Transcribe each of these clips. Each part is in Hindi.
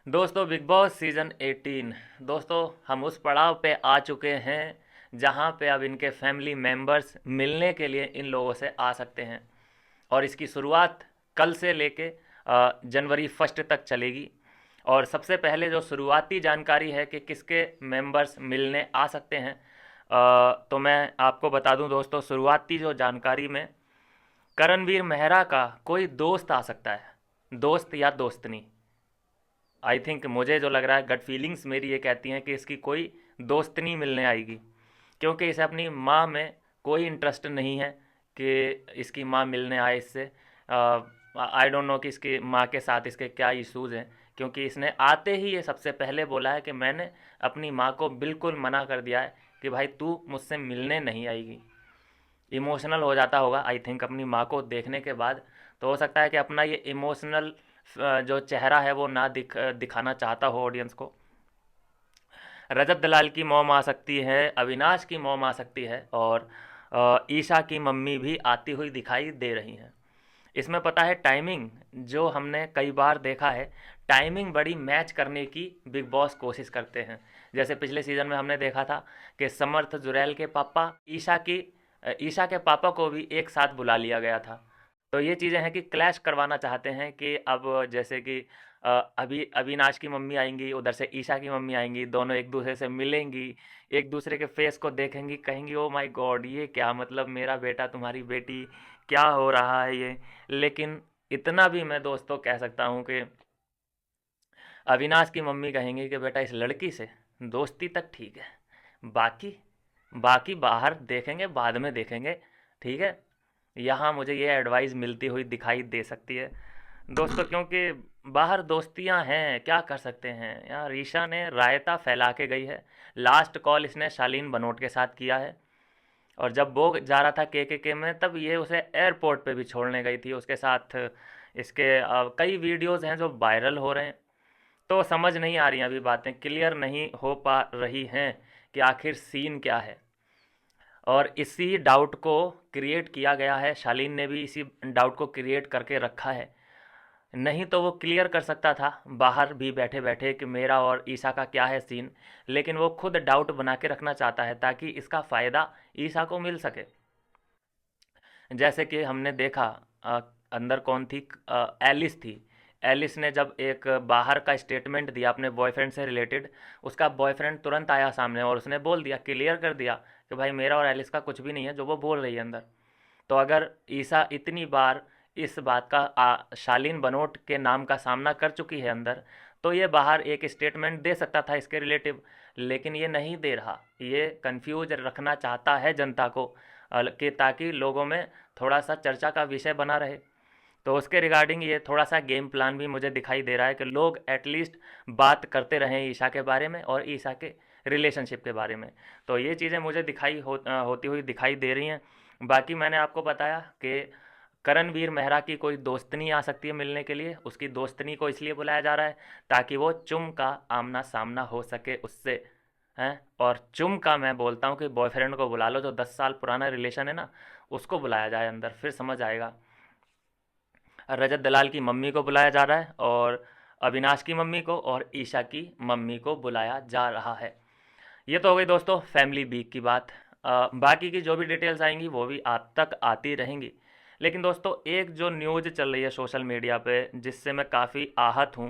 दोस्तों बिग बॉस सीज़न 18। दोस्तों हम उस पड़ाव पे आ चुके हैं जहां पे अब इनके फैमिली मेंबर्स मिलने के लिए इन लोगों से आ सकते हैं। और इसकी शुरुआत कल से लेके जनवरी 1 तक चलेगी। और सबसे पहले जो शुरुआती जानकारी है कि किसके मेंबर्स मिलने आ सकते हैं, तो मैं आपको बता दूं दोस्तों, शुरुआती जो जानकारी में करणवीर मेहरा का कोई दोस्त आ सकता है, दोस्त या दोस्तनी। आई थिंक मुझे जो लग रहा है, गट फीलिंग्स मेरी ये कहती हैं कि इसकी कोई दोस्तनी मिलने आएगी, क्योंकि इसे अपनी माँ में कोई इंटरेस्ट नहीं है कि इसकी माँ मिलने आए इससे। आई डोंट नो कि इसकी माँ के साथ इसके क्या इश्यूज़ हैं, क्योंकि इसने आते ही ये सबसे पहले बोला है कि मैंने अपनी माँ को बिल्कुल मना कर दिया है कि भाई तू मुझसे मिलने नहीं आएगी। इमोशनल हो जाता होगा आई थिंक अपनी माँ को देखने के बाद। तो हो सकता है कि अपना ये इमोशनल जो चेहरा है वो ना दिखाना चाहता हो ऑडियंस को। रजत दलाल की मॉम आ सकती है, अविनाश की मॉम आ सकती है, और ईशा की मम्मी भी आती हुई दिखाई दे रही हैं। इसमें पता है टाइमिंग, जो हमने कई बार देखा है, टाइमिंग बड़ी मैच करने की बिग बॉस कोशिश करते हैं। जैसे पिछले सीज़न में हमने देखा था कि समर्थ जुरैल के पापा ईशा के पापा को भी एक साथ बुला लिया गया था। तो ये चीज़ें हैं कि क्लैश करवाना चाहते हैं कि अब जैसे कि अभी अविनाश की मम्मी आएंगी, उधर से ईशा की मम्मी आएंगी, दोनों एक दूसरे से मिलेंगी, एक दूसरे के फेस को देखेंगी, कहेंगी ओ माय गॉड ये क्या, मतलब मेरा बेटा तुम्हारी बेटी, क्या हो रहा है ये। लेकिन इतना भी मैं दोस्तों कह सकता हूँ कि अविनाश की मम्मी कहेंगी कि बेटा इस लड़की से दोस्ती तक ठीक है, बाकी बाकी बाहर देखेंगे, बाद में देखेंगे, ठीक है। यहाँ मुझे ये एडवाइस मिलती हुई दिखाई दे सकती है दोस्तों, क्योंकि बाहर दोस्तियां हैं, क्या कर सकते हैं यार। ईशा ने रायता फैला के गई है। लास्ट कॉल इसने शालीन बनोट के साथ किया है, और जब वो जा रहा था के में, तब ये उसे एयरपोर्ट पे भी छोड़ने गई थी उसके साथ। इसके कई वीडियोस हैं जो वायरल हो रहे हैं। तो समझ नहीं आ रही अभी, बातें क्लियर नहीं हो पा रही हैं कि आखिर सीन क्या है। और इसी डाउट को क्रिएट किया गया है, शालीन ने भी इसी डाउट को क्रिएट करके रखा है। नहीं तो वो क्लियर कर सकता था बाहर भी बैठे बैठे कि मेरा और ईशा का क्या है सीन, लेकिन वो खुद डाउट बना के रखना चाहता है ताकि इसका फ़ायदा ईशा को मिल सके। जैसे कि हमने देखा, अ, अंदर कौन थी, एलिस थी। एलिस ने जब एक बाहर का स्टेटमेंट दिया अपने बॉयफ्रेंड से रिलेटेड, उसका बॉयफ्रेंड तुरंत आया सामने और उसने बोल दिया, क्लियर कर दिया कि भाई मेरा और एलिस का कुछ भी नहीं है जो वो बोल रही है अंदर। तो अगर ईसा इतनी बार इस बात का शालीन बनोट के नाम का सामना कर चुकी है अंदर, तो ये बाहर एक स्टेटमेंट दे सकता था इसके रिलेटिव, लेकिन ये नहीं दे रहा। ये कंफ्यूज रखना चाहता है जनता को, कि ताकि लोगों में थोड़ा सा चर्चा का विषय बना रहे। तो उसके रिगार्डिंग ये थोड़ा सा गेम प्लान भी मुझे दिखाई दे रहा है कि लोग एटलीस्ट बात करते रहें ईशा के बारे में और ईशा के रिलेशनशिप के बारे में। तो ये चीज़ें मुझे होती हुई दिखाई दे रही हैं। बाकी मैंने आपको बताया कि करणवीर मेहरा की कोई दोस्तनी आ सकती है मिलने के लिए। उसकी दोस्तनी को इसलिए बुलाया जा रहा है ताकि वो चुम का आमना सामना हो सके उससे, हैं। और चुम का मैं बोलता हूँ कि बॉयफ्रेंड को बुला लो, जो 10 साल पुराना रिलेशन है ना, उसको बुलाया जाए अंदर, फिर समझ आएगा। रजत दलाल की मम्मी को बुलाया जा रहा है, और अविनाश की मम्मी को और ईशा की मम्मी को बुलाया जा रहा है। ये तो हो गई दोस्तों फैमिली वीक की बात। बाकी की जो भी डिटेल्स आएंगी वो भी आप तक आती रहेंगी। लेकिन दोस्तों एक जो न्यूज़ चल रही है सोशल मीडिया पे, जिससे मैं काफ़ी आहत हूँ।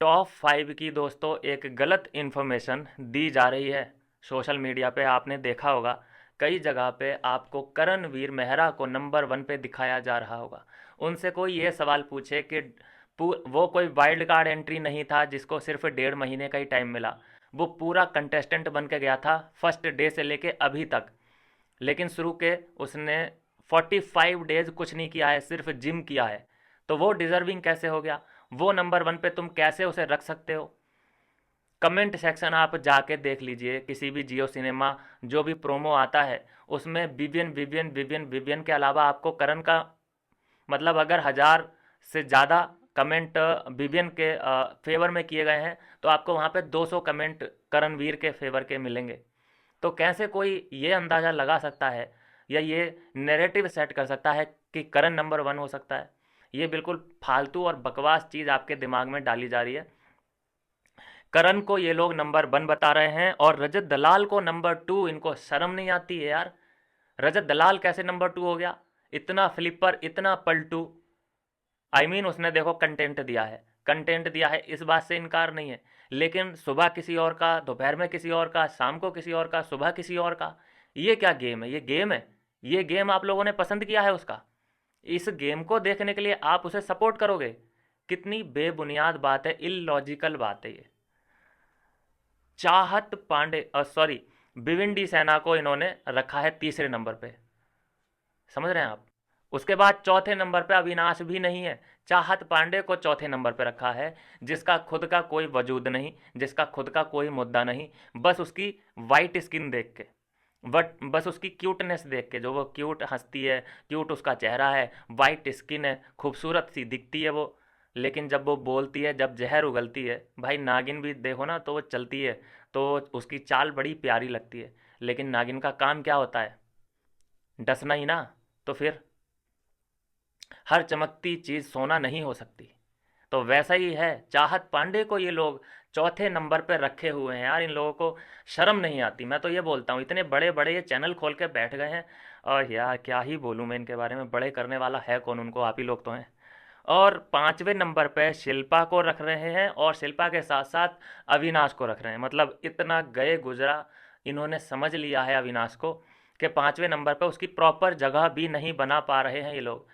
टॉप 5 की दोस्तों एक गलत इन्फॉर्मेशन दी जा रही है सोशल मीडिया पे। आपने देखा होगा कई जगह पे आपको करणवीर मेहरा को नंबर 1 पे दिखाया जा रहा होगा। उनसे कोई ये सवाल पूछे कि वो कोई वाइल्ड कार्ड एंट्री नहीं था जिसको सिर्फ 1.5 महीने का ही टाइम मिला। वो पूरा कंटेस्टेंट बन के गया था फर्स्ट डे से लेके अभी तक। लेकिन शुरू के उसने 45 डेज कुछ नहीं किया है, सिर्फ जिम किया है। तो वो डिजर्विंग कैसे हो गया? वो नंबर 1 पे तुम कैसे उसे रख सकते हो? कमेंट सेक्शन आप जाके देख लीजिए, किसी भी जियो सिनेमा जो भी प्रोमो आता है उसमें विवियन विवियन विवियन विवियन के अलावा आपको करण का, मतलब अगर 1000 से ज़्यादा कमेंट विवियन के फेवर में किए गए हैं, तो आपको वहाँ पे 200 कमेंट करणवीर के फेवर के मिलेंगे। तो कैसे कोई ये अंदाज़ा लगा सकता है या ये नैरेटिव सेट कर सकता है कि करण नंबर 1 हो सकता है? ये बिल्कुल फालतू और बकवास चीज़ आपके दिमाग में डाली जा रही है। करण को ये लोग नंबर 1 बता रहे हैं और रजत दलाल को नंबर 2। इनको शर्म नहीं आती है यार? रजत दलाल कैसे नंबर 2 हो गया? इतना फ्लिपर, इतना पलटू। उसने देखो कंटेंट दिया है, कंटेंट दिया है, इस बात से इनकार नहीं है। लेकिन सुबह किसी और का, दोपहर में किसी और का, शाम को किसी और का, सुबह किसी और का। ये क्या गेम है? ये गेम है? ये गेम आप लोगों ने पसंद किया है उसका? इस गेम को देखने के लिए आप उसे सपोर्ट करोगे? कितनी बेबुनियाद बात है, इलॉजिकल बात है ये। चाहत पांडे, सॉरी, भिविंडी सेना को इन्होंने रखा है तीसरे नंबर पे। समझ रहे हैं आप? उसके बाद चौथे नंबर पे अविनाश भी नहीं है, चाहत पांडे को चौथे नंबर पे रखा है, जिसका खुद का कोई वजूद नहीं, जिसका खुद का कोई मुद्दा नहीं। बस उसकी वाइट स्किन देख के, बट बस उसकी क्यूटनेस देख के, जो वो क्यूट हंसती है, क्यूट उसका चेहरा है, वाइट स्किन है, खूबसूरत सी दिखती है वो। लेकिन जब वो बोलती है, जब जहर उगलती है, भाई नागिन भी देखो ना, तो वो चलती है तो उसकी चाल बड़ी प्यारी लगती है। लेकिन नागिन का काम क्या होता है? डसना ही ना। तो फिर हर चमकती चीज़ सोना नहीं हो सकती। तो वैसा ही है, चाहत पांडे को ये लोग चौथे नंबर पे रखे हुए हैं यार। इन लोगों को शर्म नहीं आती। मैं तो ये बोलता हूँ, इतने बड़े बड़े ये चैनल खोल के बैठ गए हैं। और यार क्या ही बोलूँ मैं इनके बारे में, बड़े करने वाला है कौन उनको? आप ही लोग तो हैं। और पांचवें नंबर पे शिल्पा को रख रहे हैं, और शिल्पा के साथ साथ अविनाश को रख रहे हैं। मतलब इतना गए गुजरा इन्होंने समझ लिया है अविनाश को, कि पांचवें नंबर पे उसकी प्रॉपर जगह भी नहीं बना पा रहे हैं ये लोग।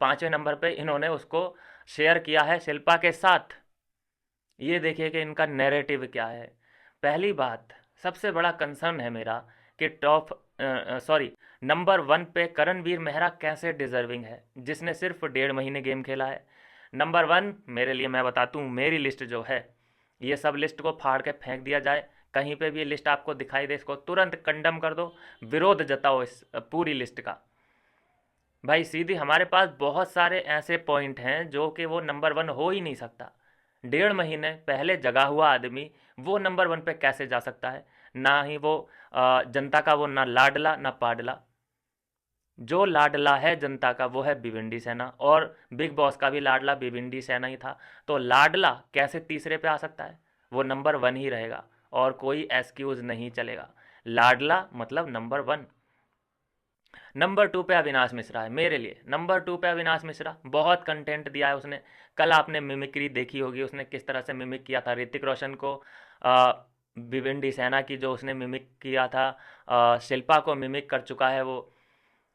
पांचवें नंबर पे इन्होंने उसको शेयर किया है शिल्पा के साथ। ये देखिए कि इनका नैरेटिव क्या है। पहली बात, सबसे बड़ा कंसर्न है मेरा कि टॉप, सॉरी, नंबर 1 पे करणवीर मेहरा कैसे डिजर्विंग है, जिसने सिर्फ 1.5 महीने गेम खेला है। नंबर 1 मेरे लिए, मैं बताता हूँ मेरी लिस्ट जो है, ये सब लिस्ट को फाड़ के फेंक दिया जाए। कहीं पे भी ये लिस्ट आपको दिखाई दे, इसको तुरंत कंडम कर दो, विरोध जताओ इस पूरी लिस्ट का। भाई सीधी, हमारे पास बहुत सारे ऐसे पॉइंट हैं जो कि वो नंबर 1 हो ही नहीं सकता। 1.5 महीने पहले जगा हुआ आदमी वो नंबर 1 पे कैसे जा सकता है? ना ही वो जनता का वो ना लाडला ना पाडला। जो लाडला है जनता का वो है भिवंडी सेना, और बिग बॉस का भी लाडला भिवंडी सेना ही था। तो लाडला कैसे तीसरे पे आ सकता है? वो नंबर 1 ही रहेगा, और कोई एक्सक्यूज नहीं चलेगा। लाडला मतलब नंबर 1। नंबर 2 पे अविनाश मिश्रा है मेरे लिए। नंबर 2 पे अविनाश मिश्रा, बहुत कंटेंट दिया है उसने। कल आपने मिमिक्री देखी होगी, उसने किस तरह से मिमिक किया था ऋतिक रोशन को, भिवंडी सेना की जो उसने मिमिक किया था, शिल्पा को मिमिक कर चुका है वो।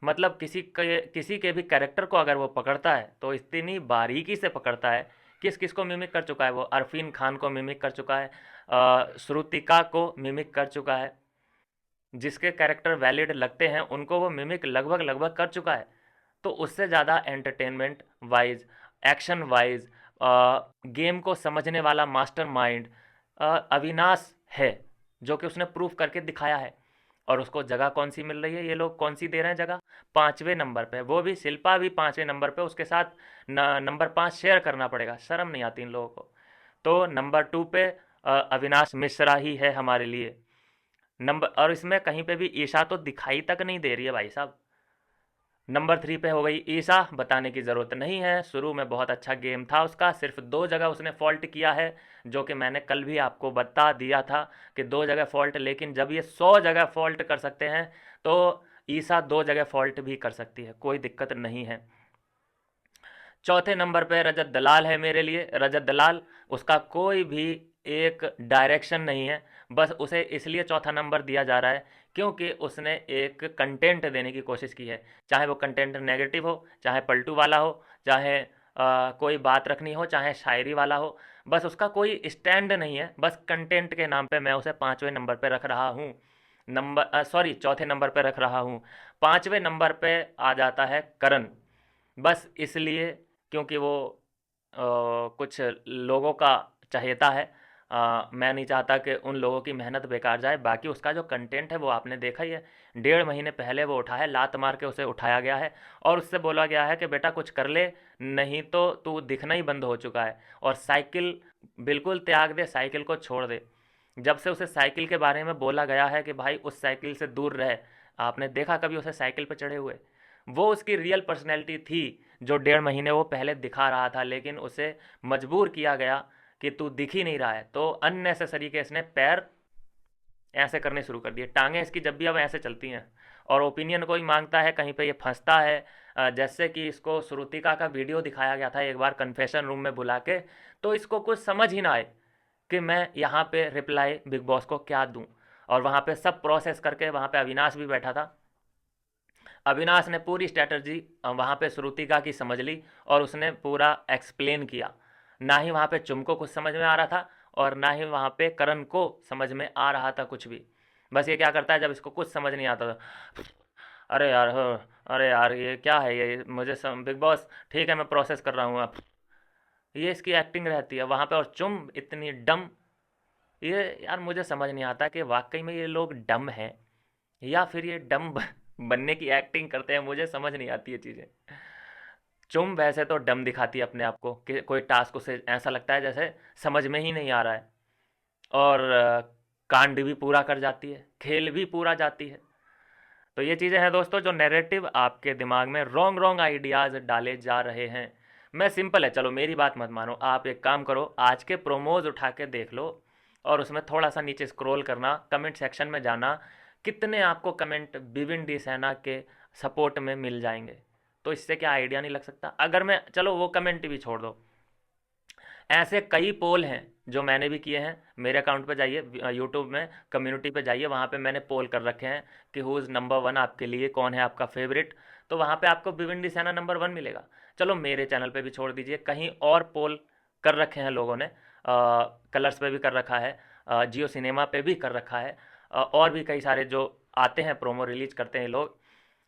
मतलब किसी के भी कैरेक्टर को अगर वो पकड़ता है तो इतनी बारीकी से पकड़ता है। किस किस को मिमिक कर चुका है वो? अरफीन खान को मिमिक कर चुका है, श्रुतिका को मिमिक कर चुका है। जिसके कैरेक्टर वैलिड लगते हैं उनको वो मिमिक लगभग लगभग कर चुका है। तो उससे ज़्यादा entertainment wise, action wise, game को समझने वाला मास्टरमाइंड अविनाश है, जो कि उसने प्रूफ करके दिखाया है। और उसको जगह कौन सी मिल रही है? ये लोग कौन सी दे रहे हैं जगह? 5वें नंबर पे, वो भी शिल्पा भी 5वें नंबर पे, उसके साथ नंबर 5 शेयर करना पड़ेगा। शर्म नहीं आती इन लोगों को? तो नंबर 2 पे अविनाश मिश्रा ही है हमारे लिए नंबर। और इसमें कहीं पे भी ईशा तो दिखाई तक नहीं दे रही है भाई साहब। नंबर 3 पे हो गई ईशा, बताने की ज़रूरत नहीं है, शुरू में बहुत अच्छा गेम था उसका, सिर्फ 2 जगह उसने फॉल्ट किया है, जो कि मैंने कल भी आपको बता दिया था कि 2 जगह फॉल्ट। लेकिन जब ये 100 जगह फॉल्ट कर सकते हैं तो ईशा 2 जगह फॉल्ट भी कर सकती है, कोई दिक्कत नहीं है। चौथे नंबर पे रजत दलाल है मेरे लिए। रजत दलाल, उसका कोई भी एक डायरेक्शन नहीं है। बस उसे इसलिए चौथा नंबर दिया जा रहा है क्योंकि उसने एक कंटेंट देने की कोशिश की है। चाहे वो कंटेंट नेगेटिव हो, चाहे पलटू वाला हो, चाहे कोई बात रखनी हो, चाहे शायरी वाला हो, बस उसका कोई स्टैंड नहीं है। बस कंटेंट के नाम पे मैं उसे 5वें नंबर पे रख रहा हूँ। सॉरी, चौथे नंबर पे रख रहा हूँ। 5वें नंबर पे आ जाता है करण, बस इसलिए क्योंकि वो कुछ लोगों का चहेता है। मैं नहीं चाहता कि उन लोगों की मेहनत बेकार जाए। बाकी उसका जो कंटेंट है वो आपने देखा ही है। 1.5 महीने पहले वो उठा है, लात मार के उसे उठाया गया है, और उससे बोला गया है कि बेटा कुछ कर ले, नहीं तो तू दिखना ही बंद हो चुका है। और साइकिल बिल्कुल त्याग दे, साइकिल को छोड़ दे। जब से उसे साइकिल के बारे में बोला गया है कि भाई उस साइकिल से दूर रहे, आपने देखा कभी उसे साइकिल पर चढ़े हुए? वो उसकी रियल पर्सनैलिटी थी जो 1.5 महीने वो पहले दिखा रहा था, लेकिन उसे मजबूर किया गया कि तू दिख ही नहीं रहा है, तो अननेसेसरी के इसने पैर ऐसे करने शुरू कर दिए। टांगें इसकी जब भी अब ऐसे चलती हैं और ओपिनियन कोई मांगता है कहीं पे ये फंसता है। जैसे कि इसको श्रुतिका का वीडियो दिखाया गया था एक बार कन्फेशन रूम में बुला के, तो इसको कुछ समझ ही ना आए कि मैं यहाँ पे रिप्लाई बिग बॉस को क्या दूँ। और वहाँ पे सब प्रोसेस करके वहाँ पे अविनाश भी बैठा था। अविनाश ने पूरी स्ट्रैटेजी वहाँ पे श्रुतिका की समझ ली और उसने पूरा एक्सप्लेन किया। ना ही वहाँ पे चुम को कुछ समझ में आ रहा था और ना ही वहाँ पे करण को समझ में आ रहा था कुछ भी। बस ये क्या करता है जब इसको कुछ समझ नहीं आता था, अरे यार अरे यार ये क्या है, ये मुझे बिग बॉस ठीक है मैं प्रोसेस कर रहा हूँ अब। ये इसकी एक्टिंग रहती है वहाँ पे। और चुम इतनी डम, ये यार मुझे समझ नहीं आता कि वाकई में ये लोग डम हैं या फिर ये डम बनने की एक्टिंग करते हैं, मुझे समझ नहीं आती ये चीज़ें। चुम वैसे तो डम दिखाती है अपने आप को कि कोई टास्क उसे ऐसा लगता है जैसे समझ में ही नहीं आ रहा है, और कांड भी पूरा कर जाती है, खेल भी पूरा जाती है। तो ये चीज़ें हैं दोस्तों जो नैरेटिव आपके दिमाग में रॉन्ग रॉन्ग आइडियाज़ डाले जा रहे हैं। मैं सिंपल है, चलो मेरी बात मत मानो, आप एक काम करो, आज के प्रोमोज उठा के देख लो और उसमें थोड़ा सा नीचे स्क्रॉल करना, कमेंट सेक्शन में जाना, कितने आपको कमेंट बिविन डी सैना के सपोर्ट में मिल जाएंगे। तो इससे क्या आइडिया नहीं लग सकता। अगर मैं, चलो वो कमेंट भी छोड़ दो, ऐसे कई पोल हैं जो मैंने भी किए हैं। मेरे अकाउंट पे जाइए, यूट्यूब में कम्युनिटी पे जाइए, वहाँ पे मैंने पोल कर रखे हैं कि हु इज़ नंबर 1 आपके लिए, कौन है आपका फेवरेट। तो वहाँ पे आपको भिवंडी सेना नंबर 1 मिलेगा। चलो मेरे चैनल पे भी छोड़ दीजिए, कहीं और पोल कर रखे हैं लोगों ने, कलर्स पे भी कर रखा है, जियो सिनेमा पे भी कर रखा है, और भी कई सारे जो आते हैं प्रोमो रिलीज करते हैं लोग,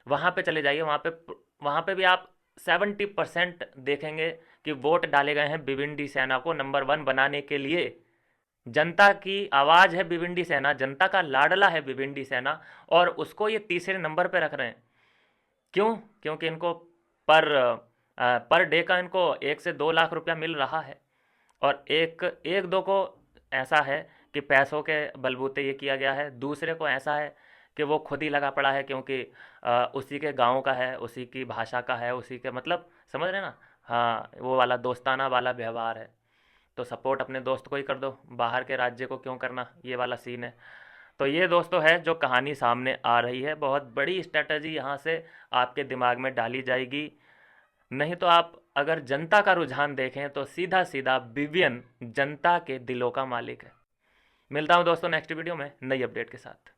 वहाँ पे चले जाइए। वहाँ पे भी आप 70% देखेंगे कि वोट डाले गए हैं भिवंडी सेना को नंबर 1 बनाने के लिए। जनता की आवाज़ है भिवंडी सेना, जनता का लाडला है भिवंडी सेना, और उसको ये तीसरे नंबर पे रख रहे हैं। क्यों? क्योंकि इनको पर डे का इनको 1 से 2 लाख रुपया मिल रहा है। और एक एक दो को ऐसा है कि पैसों के बलबूते ये किया गया है, दूसरे को ऐसा है कि वो खुद ही लगा पड़ा है क्योंकि उसी के गांव का है, उसी की भाषा का है, उसी के, मतलब समझ रहे ना, हाँ वो वाला दोस्ताना वाला व्यवहार है। तो सपोर्ट अपने दोस्त को ही कर दो, बाहर के राज्य को क्यों करना, ये वाला सीन है। तो ये दोस्तों है जो कहानी सामने आ रही है। बहुत बड़ी स्ट्रेटजी यहाँ से आपके दिमाग में डाली जाएगी। नहीं तो आप अगर जनता का रुझान देखें तो सीधा सीधा विवियन जनता के दिलों का मालिक है। मिलता हूँ दोस्तों नेक्स्ट वीडियो में नई अपडेट के साथ।